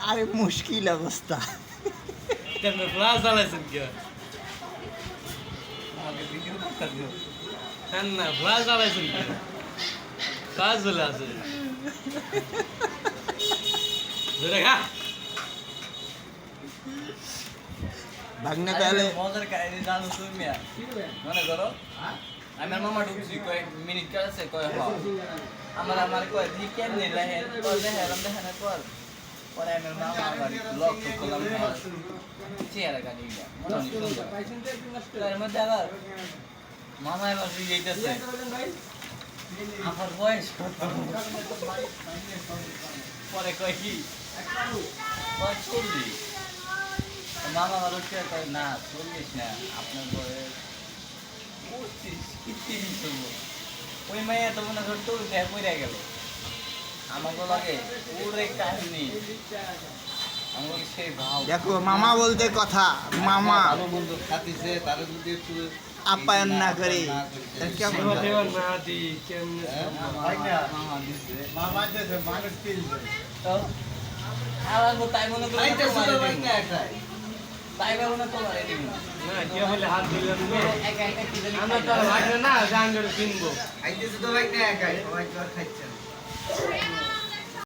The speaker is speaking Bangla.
আরে মুশকিল অবস্থা। কেমন ক্লাস চালাইছেন কি আমাকে ভিডিও করতে দিও না ক্লাস চালাইছেন কি কাজ চলে আছে ধরে খা ভাগনা তাহলে মজার কাহিনী জানো তুমি মনে করো আমার মামা ঢুকছি কয়েক মিনিট কাছে কয় আমার কয় দি কেমনে লেহেন কয় লেহেন দেখেন পরে আমার মামা আবার লক করলাম চেয়ারে গাড়ি মনে হয় সুন্দর তার মধ্যে আবার মামা এবার যাইতেছে আমার বয়স কত পরে কয় কি কয় 40 মামা আবার উঠে কয় না 40 না আপনার বয়স 25 হবো ওই মাইয়া তো মনে করতো দেখ পড়ে গেল আমাকে লাগে পুরে কাহিনী আমাকে সেই ভাব দেখো মামা বলতে কথা, মামা ভালো মন্দ খাতিছে তারা যদি একটু আপ্যায়ন না করে তাহলে কেমন হয়? মামা দিচ্ছে মামা দেশে মানুষ কিনছে তো আমার তাই মনে করে আইটা শুধু বাইক না একটাই তাই ভাবো না তোমার এদিকে না কি হলে হাত দিলেন একা একা কি জানি আমরা তো ভাগনা না জান কিনবো আইতে শুধু বাইক না একাই সবাই তো আর খাচ্ছে না